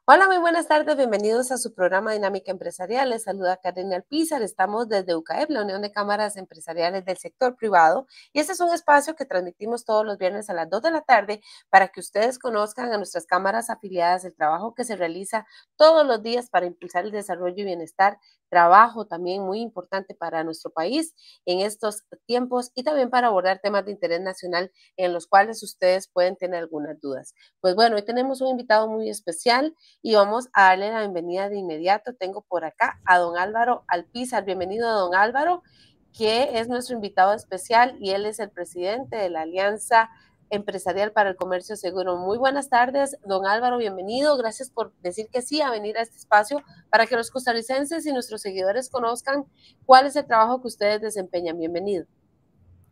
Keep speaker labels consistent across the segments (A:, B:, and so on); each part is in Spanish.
A: Hola, muy buenas tardes, bienvenidos a su programa Dinámica Empresarial. Les saluda Karen Alpizar, estamos desde UCAEP, la Unión de Cámaras Empresariales del Sector Privado, y este es un espacio que transmitimos todos los viernes a las 2 de la tarde para que ustedes conozcan a nuestras cámaras afiliadas, el trabajo que se realiza todos los días para impulsar el desarrollo y bienestar, trabajo también muy importante para nuestro país en estos tiempos y también para abordar temas de interés nacional en los cuales ustedes pueden tener algunas dudas. Pues bueno, hoy tenemos un invitado muy especial y vamos a darle la bienvenida de inmediato. Tengo por acá a don Álvaro Alpizar. Bienvenido, don Álvaro, que es nuestro invitado especial y él es el presidente de la Alianza Empresarial para el Comercio Seguro. Muy buenas tardes, don Álvaro, bienvenido. Gracias por decir que sí a venir a este espacio para que los costarricenses y nuestros seguidores conozcan cuál es el trabajo que ustedes desempeñan. Bienvenido.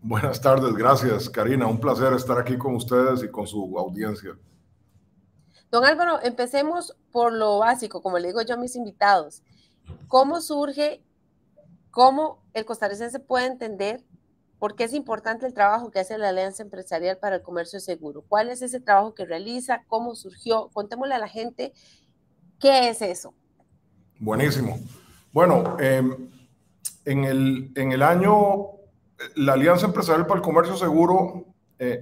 B: Buenas tardes, gracias Karina, un placer estar aquí con ustedes y con su audiencia.
A: Don Álvaro, empecemos por lo básico, como le digo yo a mis invitados. ¿Cómo surge, cómo el costarricense puede entender por qué es importante el trabajo que hace la Alianza Empresarial para el Comercio Seguro? ¿Cuál es ese trabajo que realiza? ¿Cómo surgió? Contémosle a la gente qué es eso.
B: Buenísimo. Bueno, en el año, la Alianza Empresarial para el Comercio Seguro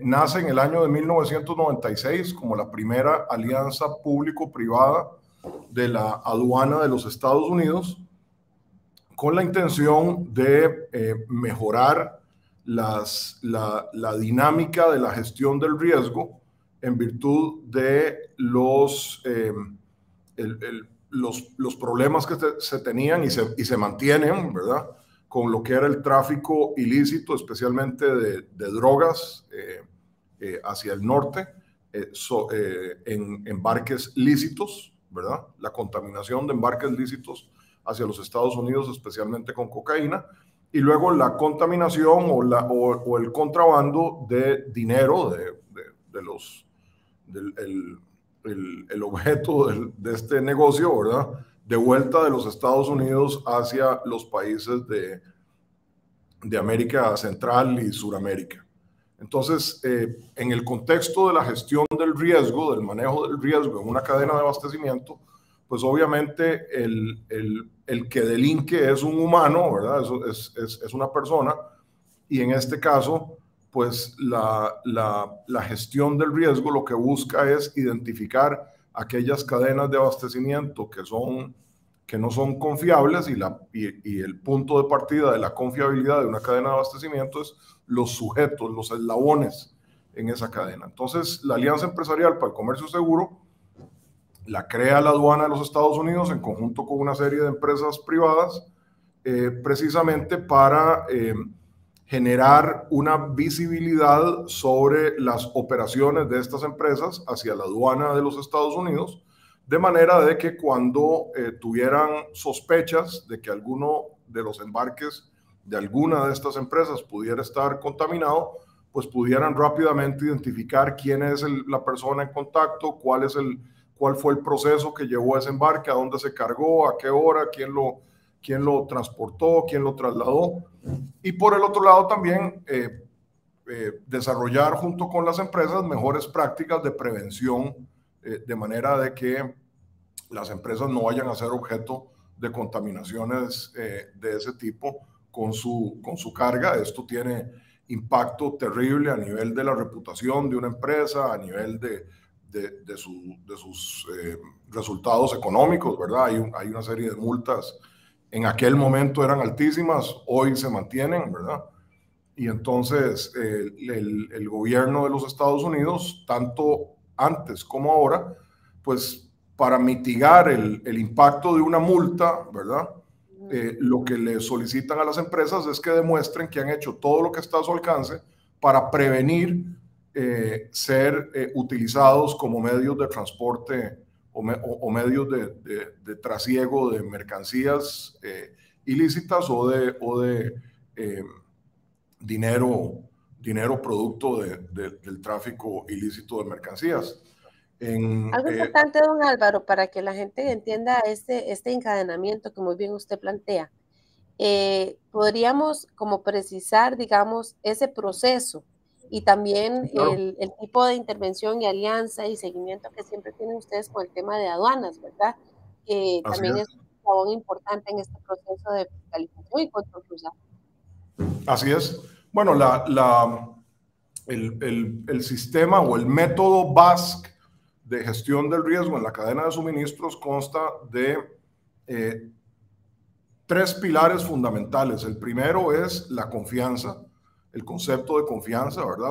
B: nace en el año de 1996 como la primera alianza público-privada de la aduana de los Estados Unidos, con la intención de mejorar la dinámica de la gestión del riesgo en virtud de los problemas que se tenían y se mantienen, ¿verdad? Con lo que era el tráfico ilícito, especialmente de drogas hacia el norte, en embarques lícitos, ¿verdad? La contaminación de embarques lícitos hacia los Estados Unidos, especialmente con cocaína, y luego la contaminación o el contrabando de dinero el objeto de este negocio, ¿verdad? De vuelta de los Estados Unidos hacia los países de América Central y Suramérica. Entonces, en el contexto de la gestión del riesgo, del manejo del riesgo en una cadena de abastecimiento, pues obviamente el que delinque es un humano, ¿verdad? Es una persona, y en este caso, pues la gestión del riesgo lo que busca es identificar aquellas cadenas de abastecimiento que no son confiables y el punto de partida de la confiabilidad de una cadena de abastecimiento es los sujetos, los eslabones en esa cadena. Entonces, la Alianza Empresarial para el Comercio Seguro la crea la aduana de los Estados Unidos en conjunto con una serie de empresas privadas, precisamente para generar una visibilidad sobre las operaciones de estas empresas hacia la aduana de los Estados Unidos, de manera de que cuando tuvieran sospechas de que alguno de los embarques de alguna de estas empresas pudiera estar contaminado, pues pudieran rápidamente identificar quién es la persona en contacto, cuál fue el proceso que llevó ese embarque, a dónde se cargó, a qué hora, quién lo transportó, quién lo trasladó. Y por el otro lado también desarrollar junto con las empresas mejores prácticas de prevención, de manera de que las empresas no vayan a ser objeto de contaminaciones de ese tipo con su carga. Esto tiene impacto terrible a nivel de la reputación de una empresa, a nivel de sus resultados económicos, ¿verdad? Hay una serie de multas. En aquel momento eran altísimas, hoy se mantienen, ¿verdad? Y entonces el gobierno de los Estados Unidos, tanto antes como ahora, pues para mitigar el impacto de una multa, ¿verdad? Lo que le solicitan a las empresas es que demuestren que han hecho todo lo que está a su alcance para prevenir ser utilizados como medios de transporte o medios de trasiego de mercancías ilícitas o de dinero producto del tráfico ilícito de mercancías.
A: Algo importante, don Álvaro, para que la gente entienda este encadenamiento que muy bien usted plantea. Podríamos como precisar, digamos, ese proceso y también
B: Claro,
A: el tipo de intervención y alianza y seguimiento que siempre tienen ustedes con el tema de aduanas, ¿verdad? Que
B: así
A: también es
B: es.
A: un eslabón importante en este proceso de fiscalización y control cruzado.
B: Así es. Bueno, el sistema o el método BASC de gestión del riesgo en la cadena de suministros consta de eh, tres pilares fundamentales. El primero es la confianza, el concepto de confianza, ¿verdad?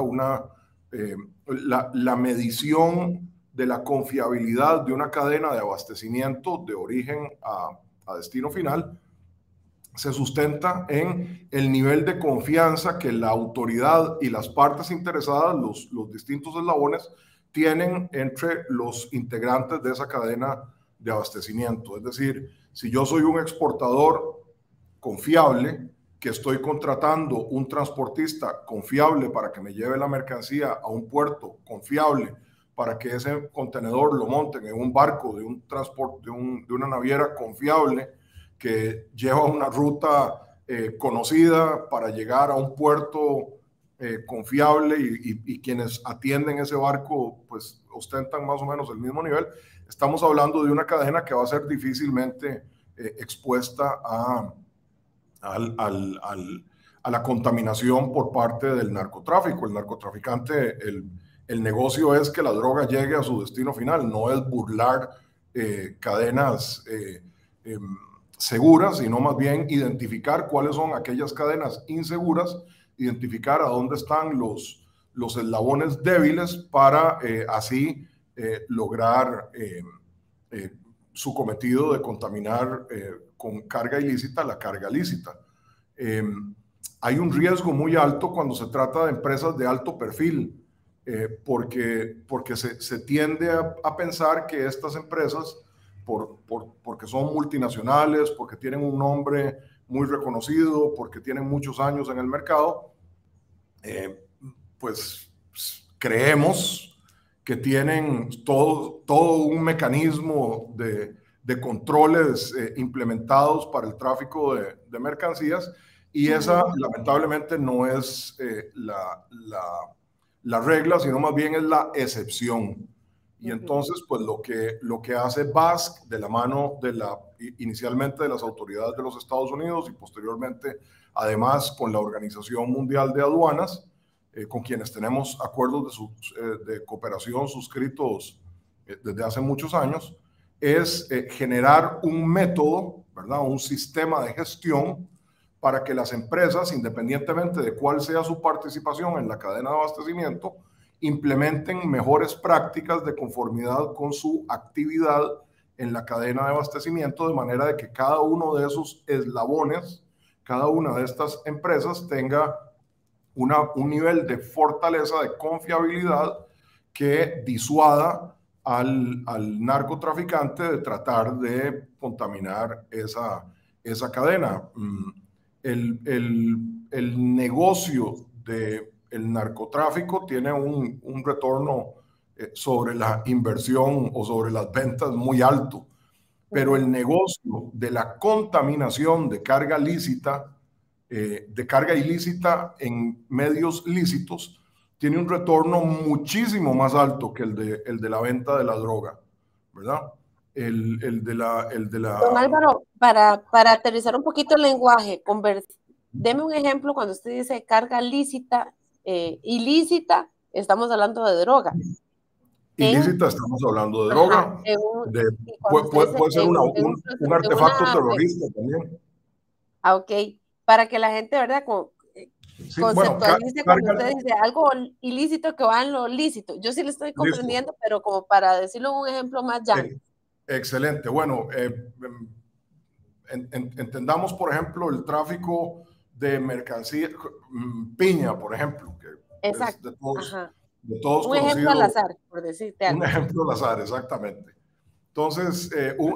B: La medición de la confiabilidad de una cadena de abastecimiento de origen a destino final se sustenta en el nivel de confianza que la autoridad y las partes interesadas, los distintos eslabones, tienen entre los integrantes de esa cadena de abastecimiento. Es decir, si yo soy un exportador confiable, que estoy contratando un transportista confiable para que me lleve la mercancía a un puerto confiable, para que ese contenedor lo monten en un barco de un transporte, de una naviera confiable, que lleva una ruta conocida para llegar a un puerto confiable y quienes atienden ese barco pues ostentan más o menos el mismo nivel. Estamos hablando de una cadena que va a ser difícilmente expuesta a la contaminación por parte del narcotráfico. El narcotraficante, el negocio es que la droga llegue a su destino final, no es burlar cadenas seguras, sino más bien identificar cuáles son aquellas cadenas inseguras, identificar a dónde están los eslabones débiles para así lograr su cometido de contaminar con carga ilícita la carga lícita. Eh, Hay un riesgo muy alto cuando se trata de empresas de alto perfil, porque se tiende a pensar que estas empresas, porque son multinacionales, porque tienen un nombre muy reconocido, porque tienen muchos años en el mercado, pues creemos que tienen todo un mecanismo de controles implementados para el tráfico de mercancías y esa lamentablemente no es la regla, sino más bien es la excepción. Y entonces, pues lo que hace BASC de la mano inicialmente de las autoridades de los Estados Unidos y posteriormente, además, con la Organización Mundial de Aduanas, con quienes tenemos acuerdos de cooperación suscritos desde hace muchos años, es generar un método, ¿verdad? Un sistema de gestión para que las empresas, independientemente de cuál sea su participación en la cadena de abastecimiento, implementen mejores prácticas de conformidad con su actividad en la cadena de abastecimiento, de manera de que cada uno de esos eslabones, cada una de estas empresas tenga un nivel de fortaleza, de confiabilidad que disuada al narcotraficante de tratar de contaminar esa cadena. El negocio del narcotráfico tiene un retorno sobre la inversión o sobre las ventas muy alto, pero el negocio de la contaminación de carga ilícita en medios lícitos, tiene un retorno muchísimo más alto que el de la venta de la droga, ¿verdad? El de
A: Don
B: la
A: Álvaro, para aterrizar un poquito el lenguaje, deme un ejemplo cuando usted dice carga lícita, ilícita, estamos hablando de droga.
B: ilícita, estamos hablando de
A: Ajá,
B: droga,
A: y cuando usted dice
B: puede ser
A: un
B: un artefacto
A: una,
B: terrorista también.
A: ok, para que la gente, ¿verdad?
B: Sí, bueno,
A: Conceptualice cuando usted dice algo ilícito que va en lo lícito. Yo sí le estoy
B: listo.
A: comprendiendo, pero como para decirlo en un ejemplo más llano.
B: Excelente. Bueno, entendamos, por ejemplo, el tráfico de mercancía, piña, por ejemplo, que es
A: Exacto, ajá.
B: de todos
A: Un ejemplo al
B: conocido,
A: azar, por decirte
B: un
A: algo.
B: ejemplo al azar, exactamente. Entonces,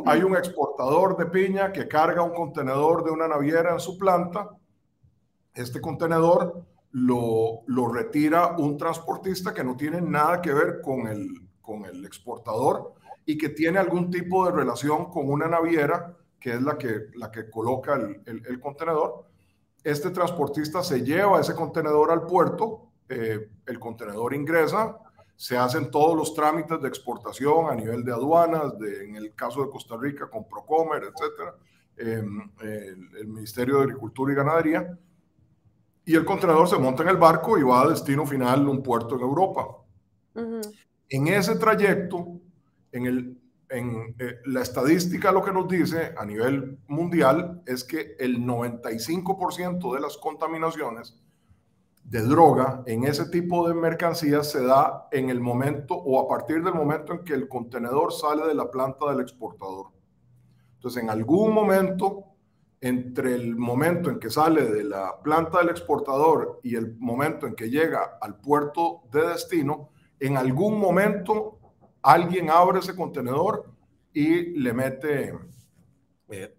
B: hay un exportador de piña que carga un contenedor de una naviera en su planta. Este contenedor lo retira un transportista que no tiene nada que ver con el exportador y que tiene algún tipo de relación con una naviera, que es la que coloca el contenedor. Este transportista se lleva ese contenedor al puerto, el contenedor ingresa, se hacen todos los trámites de exportación a nivel de aduanas, en el caso de Costa Rica con Procomer, etcétera, el Ministerio de Agricultura y Ganadería, y el contenedor se monta en el barco y va a destino final, un puerto en Europa. En ese trayecto, la estadística lo que nos dice a nivel mundial es que el 95% de las contaminaciones de droga en ese tipo de mercancías se da en el momento o a partir del momento en que el contenedor sale de la planta del exportador. Entonces, en algún momento, entre el momento en que sale de la planta del exportador y el momento en que llega al puerto de destino, en algún momento alguien abre ese contenedor y le mete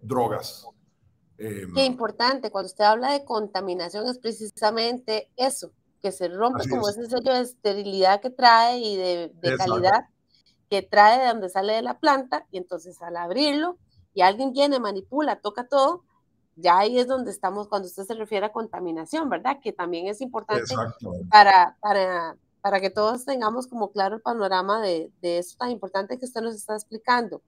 B: drogas.
A: Qué importante, cuando usted habla de contaminación es precisamente eso, que se rompe como ese sello de esterilidad que trae y de calidad que trae de donde sale de la planta, y entonces al abrirlo y alguien viene, manipula, toca todo, ya ahí es donde estamos cuando usted se refiere a contaminación, ¿verdad? Que también es importante para que todos tengamos como claro el panorama de eso tan importante que usted nos está explicando.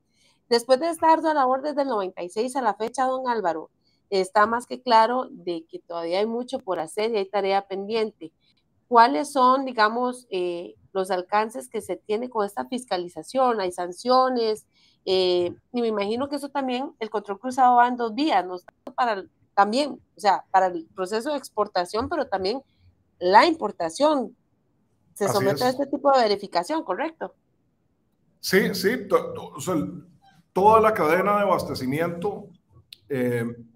A: Después de esta ardua labor desde el 96 a la fecha, don Álvaro, está más que claro de que todavía hay mucho por hacer y hay tarea pendiente. ¿Cuáles son, digamos, los alcances que se tiene con esta fiscalización? ¿Hay sanciones? Y me imagino que eso también, el control cruzado va en dos vías, ¿no? También, o sea, para el proceso de exportación, pero también la importación. Se somete a este tipo de verificación, ¿correcto?
B: Sí, sí. O sea, toda la cadena de abastecimiento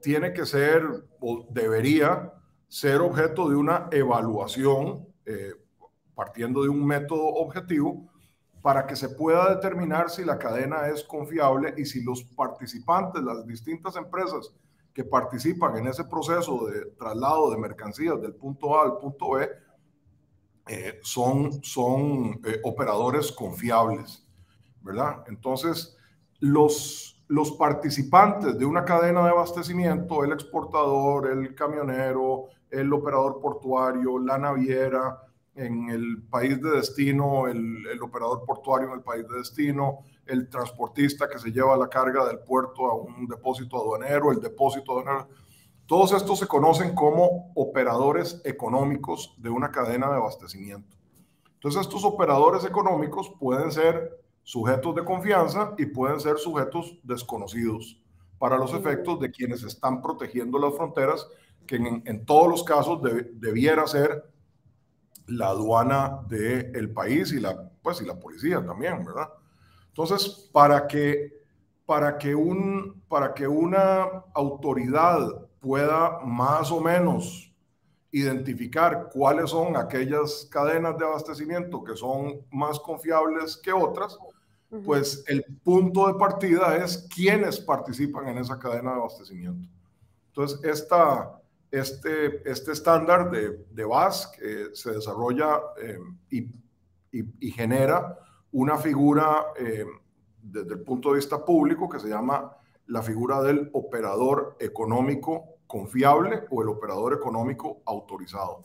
B: tiene que ser o debería ser objeto de una evaluación partiendo de un método objetivo para que se pueda determinar si la cadena es confiable y si los participantes, las distintas empresas que participan en ese proceso de traslado de mercancías del punto A al punto B son operadores confiables, ¿verdad? Entonces, los participantes de una cadena de abastecimiento, el exportador, el camionero, el operador portuario, la naviera en el país de destino, el operador portuario en el país de destino, el transportista que se lleva la carga del puerto a un depósito aduanero, el depósito aduanero, todos estos se conocen como operadores económicos de una cadena de abastecimiento. Entonces, estos operadores económicos pueden ser sujetos de confianza y pueden ser sujetos desconocidos para los efectos de quienes están protegiendo las fronteras, que en todos los casos debiera ser la aduana del país y la policía también, ¿verdad? Entonces, para que una autoridad pueda más o menos identificar cuáles son aquellas cadenas de abastecimiento que son más confiables que otras, pues el punto de partida es quiénes participan en esa cadena de abastecimiento. Entonces, este estándar de BAS se desarrolla y genera una figura desde el punto de vista público que se llama la figura del operador económico confiable o el operador económico autorizado,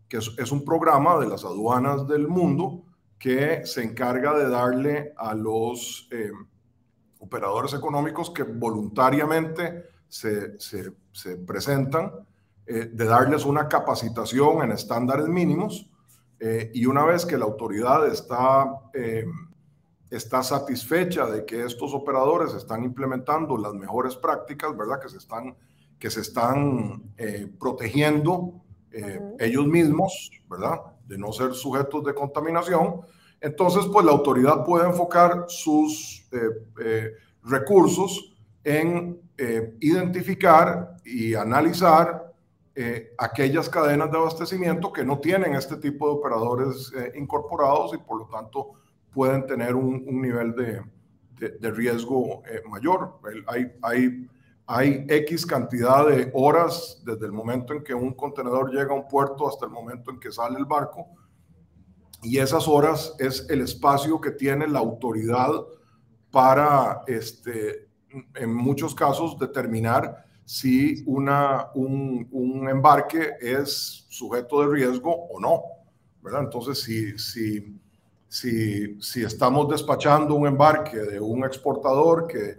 B: que es un programa de las aduanas del mundo que se encarga de darle a los operadores económicos que voluntariamente se presentan, de darles una capacitación en estándares mínimos, y una vez que la autoridad está satisfecha de que estos operadores están implementando las mejores prácticas, ¿verdad? Que se están protegiendo ellos mismos, ¿verdad? De no ser sujetos de contaminación. Entonces, pues la autoridad puede enfocar sus recursos en identificar y analizar aquellas cadenas de abastecimiento que no tienen este tipo de operadores incorporados y por lo tanto pueden tener un nivel de riesgo mayor. Hay X cantidad de horas desde el momento en que un contenedor llega a un puerto hasta el momento en que sale el barco, y esas horas es el espacio que tiene la autoridad para, en muchos casos, determinar si un embarque es sujeto de riesgo o no, ¿verdad? Entonces, si estamos despachando un embarque de un exportador que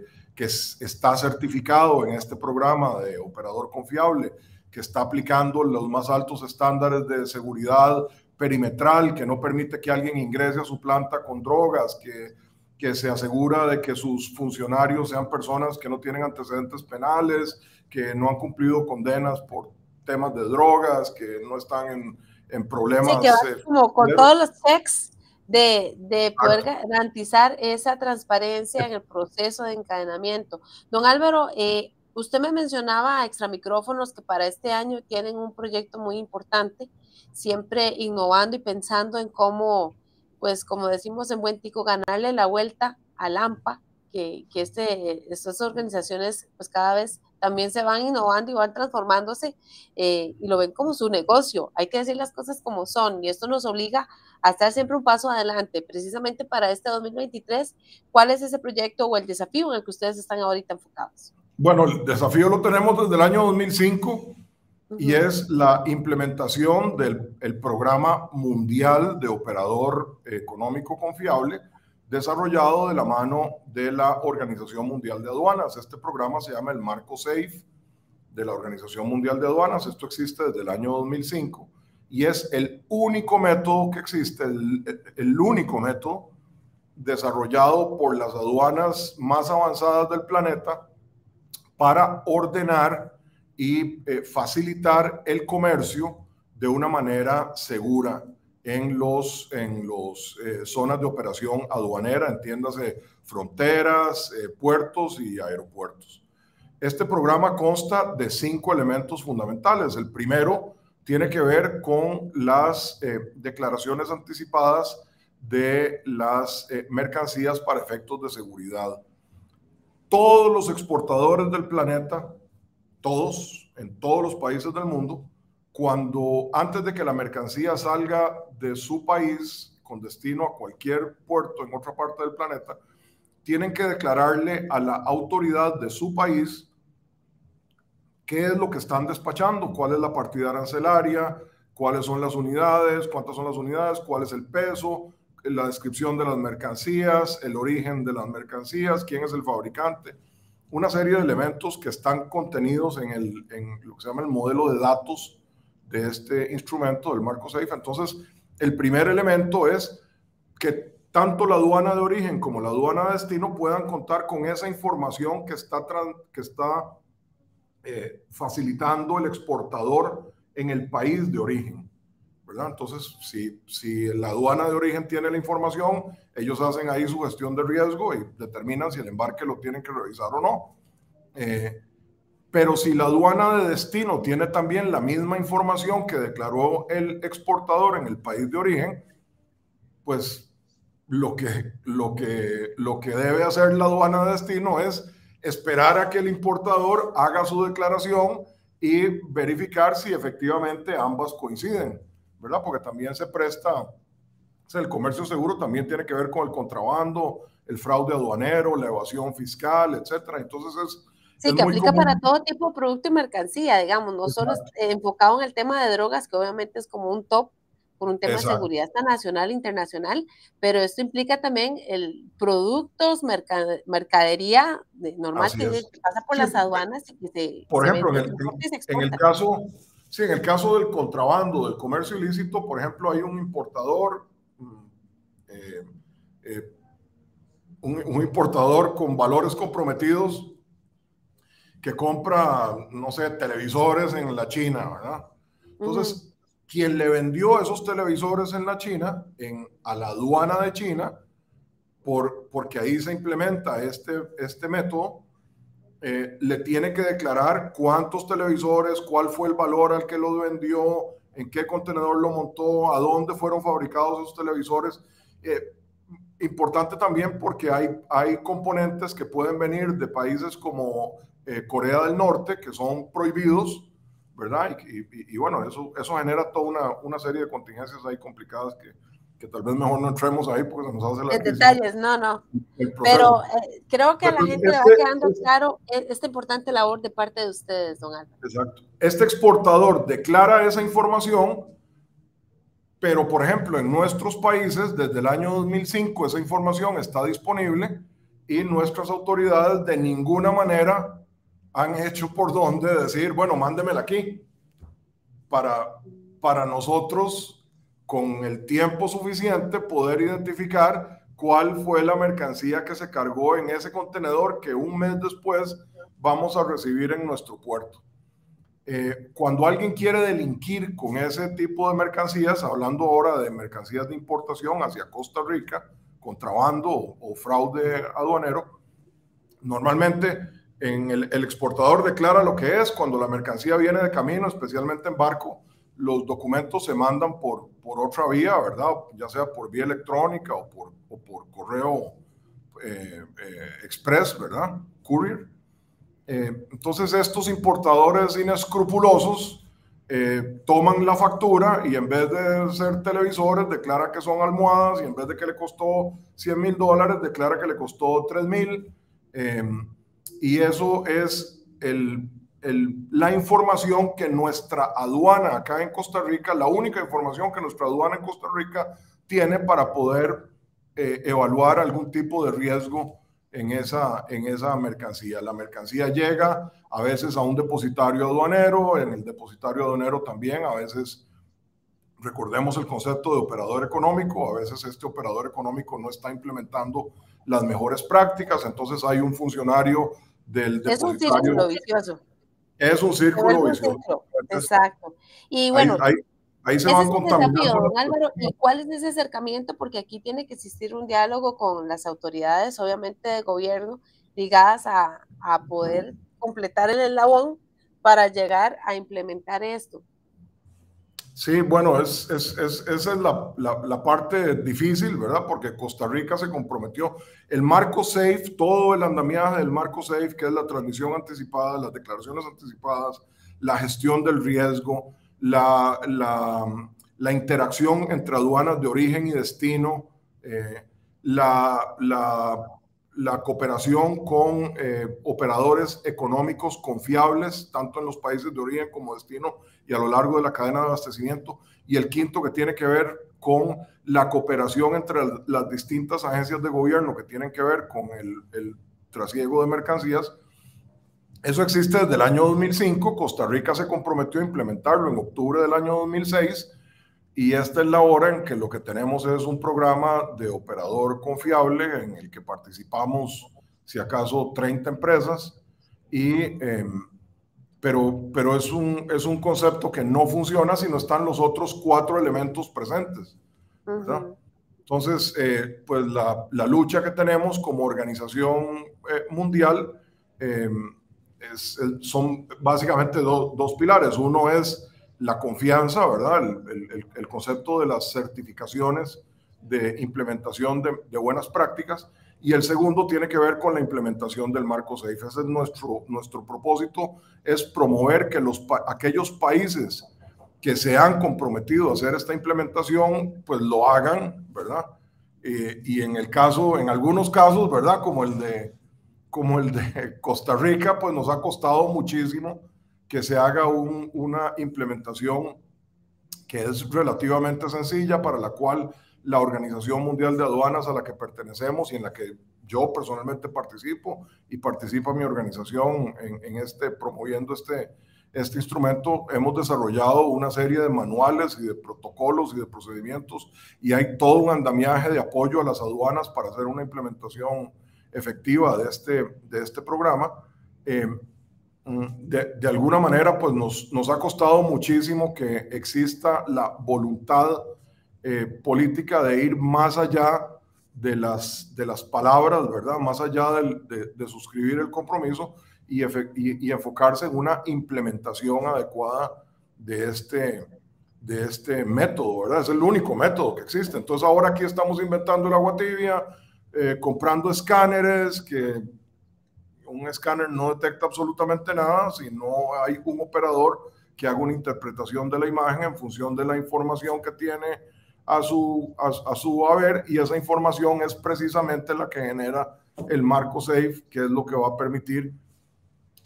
B: está certificado en este programa de operador confiable, que está aplicando los más altos estándares de seguridad perimetral, que no permite que alguien ingrese a su planta con drogas, que se asegura de que sus funcionarios sean personas que no tienen antecedentes penales, que no han cumplido condenas por temas de drogas, que no están en problemas.
A: Sí, que va como con todos los checks de poder garantizar esa transparencia en el proceso de encadenamiento. Don Álvaro, usted me mencionaba extra micrófonos que para este año tienen un proyecto muy importante, siempre innovando y pensando en cómo, pues como decimos en buen tico, ganarle la vuelta al AMPA, que estas organizaciones pues cada vez también se van innovando y van transformándose y lo ven como su negocio. Hay que decir las cosas como son y esto nos obliga a estar siempre un paso adelante. Precisamente para este 2023, ¿cuál es ese proyecto o el desafío en el que ustedes están ahorita enfocados?
B: Bueno, el desafío lo tenemos desde el año 2005 y es la implementación del Programa Mundial de Operador Económico Confiable, desarrollado de la mano de la Organización Mundial de Aduanas. Este programa se llama el Marco SAFE de la Organización Mundial de Aduanas. Esto existe desde el año 2005 y es el único método que existe, el único método desarrollado por las aduanas más avanzadas del planeta para ordenar y facilitar el comercio de una manera segura en los zonas de operación aduanera, entiéndase fronteras, puertos y aeropuertos. Este programa consta de 5 elementos fundamentales. El primero tiene que ver con las declaraciones anticipadas de las mercancías para efectos de seguridad. Todos los exportadores del planeta, todos, en todos los países del mundo, antes de que la mercancía salga de su país con destino a cualquier puerto en otra parte del planeta, tienen que declararle a la autoridad de su país qué es lo que están despachando, cuál es la partida arancelaria, cuáles son las unidades, cuántas son las unidades, cuál es el peso, la descripción de las mercancías, el origen de las mercancías, quién es el fabricante, una serie de elementos que están contenidos en lo que se llama el modelo de datos de este instrumento del Marco SAFE. Entonces, el primer elemento es que tanto la aduana de origen como la aduana de destino puedan contar con esa información que está facilitando el exportador en el país de origen, ¿verdad? Entonces, si la aduana de origen tiene la información, ellos hacen ahí su gestión de riesgo y determinan si el embarque lo tienen que revisar o no. Pero si la aduana de destino tiene también la misma información que declaró el exportador en el país de origen, pues lo que debe hacer la aduana de destino es esperar a que el importador haga su declaración y verificar si efectivamente ambas coinciden, ¿verdad? Porque también se presta, o sea, el comercio seguro también tiene que ver con el contrabando, el fraude aduanero, la evasión fiscal, etcétera. Entonces
A: sí, que aplica para todo tipo de producto y mercancía, digamos, no solo enfocado en el tema de drogas, que obviamente es como un top por un tema de seguridad nacional e internacional, pero esto implica también productos, mercadería normal que pasa por las aduanas y que se
B: por ejemplo,
A: en
B: el caso del contrabando, del comercio ilícito, por ejemplo, hay un importador, un importador con valores comprometidos que compra, no sé, televisores en la China, ¿verdad? Entonces, quien le vendió esos televisores en la China, a la aduana de China, porque ahí se implementa este método, le tiene que declarar cuántos televisores, cuál fue el valor al que lo vendió, en qué contenedor lo montó, a dónde fueron fabricados esos televisores. Importante también porque hay componentes que pueden venir de países como Corea del Norte, que son prohibidos, ¿verdad? Y bueno, eso genera toda una serie de contingencias ahí complicadas que tal vez mejor no entremos ahí porque se nos hace la crisis.
A: Detalles, no. Pero creo que a la gente le va quedando claro esta importante labor de parte de ustedes, don Álvaro.
B: Exacto. Este exportador declara esa información Pero, por ejemplo, en nuestros países, desde el año 2005, esa información está disponible y nuestras autoridades de ninguna manera han hecho por donde decir, bueno, mándemela aquí, para, para nosotros, con el tiempo suficiente, poder identificar cuál fue la mercancía que se cargó en ese contenedor que un mes después vamos a recibir en nuestro puerto. Cuando alguien quiere delinquir con ese tipo de mercancías, hablando ahora de mercancías de importación hacia Costa Rica, contrabando o fraude aduanero, normalmente el exportador declara lo que es. Cuando la mercancía viene de camino, especialmente en barco, los documentos se mandan por otra vía, ¿verdad? Ya sea por vía electrónica o por correo express, ¿verdad? Courier. Entonces estos importadores inescrupulosos toman la factura y en vez de ser televisores declara que son almohadas, y en vez de que le costó $100,000 declara que le costó 3,000, y eso es la información que nuestra aduana acá en Costa Rica, la única información que nuestra aduana en Costa Rica tiene para poder evaluar algún tipo de riesgo en esa mercancía. La mercancía llega a veces a un depositario aduanero, en el depositario aduanero también a veces, recordemos el concepto de operador económico, a veces este operador económico no está implementando las mejores prácticas, entonces hay un funcionario del depositario.
A: Es un círculo vicioso.
B: Es un círculo vicioso.
A: Exacto. Y bueno,
B: ahí se van contaminando.
A: Desafío, don Álvaro, ¿y cuál es ese acercamiento? Porque aquí tiene que existir un diálogo con las autoridades, obviamente de gobierno, ligadas a poder completar el eslabón para llegar a implementar esto.
B: Sí, bueno, esa es la parte difícil, ¿verdad? Porque Costa Rica se comprometió. El marco SAFE, todo el andamiaje del marco SAFE, que es la transmisión anticipada, las declaraciones anticipadas, la gestión del riesgo, la interacción entre aduanas de origen y destino, la cooperación con operadores económicos confiables, tanto en los países de origen como destino y a lo largo de la cadena de abastecimiento. Y el quinto, que tiene que ver con la cooperación entre las distintas agencias de gobierno que tienen que ver con el trasiego de mercancías. Eso existe desde el año 2005. Costa Rica se comprometió a implementarlo en octubre del año 2006. Y esta es la hora en que lo que tenemos es un programa de operador confiable en el que participamos, si acaso, 30 empresas, pero es un concepto que no funciona si no están los otros 4 elementos presentes, ¿verdad? Entonces, pues la lucha que tenemos como organización mundial son básicamente dos pilares. Uno es la confianza, ¿verdad? El concepto de las certificaciones de implementación de buenas prácticas, y el segundo tiene que ver con la implementación del marco SAFE. Ese es nuestro propósito, es promover que aquellos países que se han comprometido a hacer esta implementación, pues lo hagan, ¿verdad? Y en algunos casos, ¿verdad? Como el de Costa Rica, pues nos ha costado muchísimo que se haga una implementación que es relativamente sencilla, para la cual la Organización Mundial de Aduanas, a la que pertenecemos y en la que yo personalmente participo, y participa mi organización promoviendo este instrumento, hemos desarrollado una serie de manuales y de protocolos y de procedimientos, y hay todo un andamiaje de apoyo a las aduanas para hacer una implementación efectiva de este programa. De alguna manera, pues nos ha costado muchísimo que exista la voluntad política de ir más allá de las palabras, ¿verdad? Más allá de suscribir el compromiso y enfocarse en una implementación adecuada de este método, ¿verdad? Es el único método que existe. Entonces ahora aquí estamos inventando el agua tibia, comprando escáneres que un escáner no detecta absolutamente nada si no hay un operador que haga una interpretación de la imagen en función de la información que tiene a su haber, y esa información es precisamente la que genera el marco SAFE, que es lo que va a permitir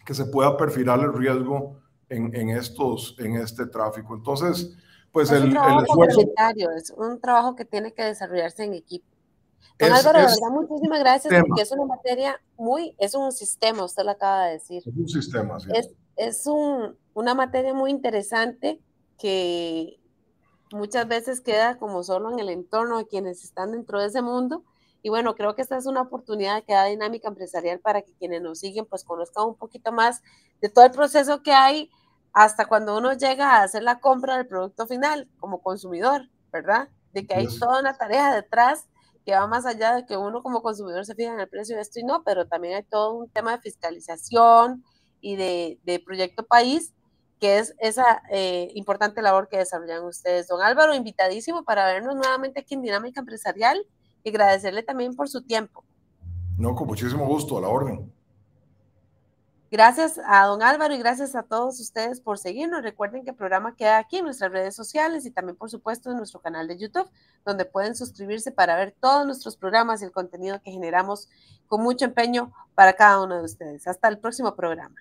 B: que se pueda perfilar el riesgo en este tráfico. Entonces, pues
A: Es un
B: el
A: trabajo
B: esfuerzo
A: complementario, es un trabajo que tiene que desarrollarse en equipo. Don
B: es,
A: Álvaro, de
B: es
A: verdad, muchísimas gracias
B: tema,
A: porque es una materia es un sistema, usted lo acaba de decir.
B: es un sistema, sí.
A: Una materia muy interesante que muchas veces queda como solo en el entorno de quienes están dentro de ese mundo. Y bueno, creo que esta es una oportunidad que da Dinámica Empresarial para que quienes nos siguen pues conozcan un poquito más de todo el proceso que hay hasta cuando uno llega a hacer la compra del producto final como consumidor, ¿verdad? De que hay
B: Es,
A: toda una tarea detrás que va más allá de que uno como consumidor se fija en el precio de esto y no, pero también hay todo un tema de fiscalización y de proyecto país, que es esa importante labor que desarrollan ustedes. Don Álvaro, invitadísimo para vernos nuevamente aquí en Dinámica Empresarial y agradecerle también por su tiempo.
B: no, con muchísimo gusto, a la orden.
A: Gracias a don Álvaro y gracias a todos ustedes por seguirnos. Recuerden que el programa queda aquí en nuestras redes sociales y también, por supuesto, en nuestro canal de YouTube, donde pueden suscribirse para ver todos nuestros programas y el contenido que generamos con mucho empeño para cada uno de ustedes. Hasta el próximo programa.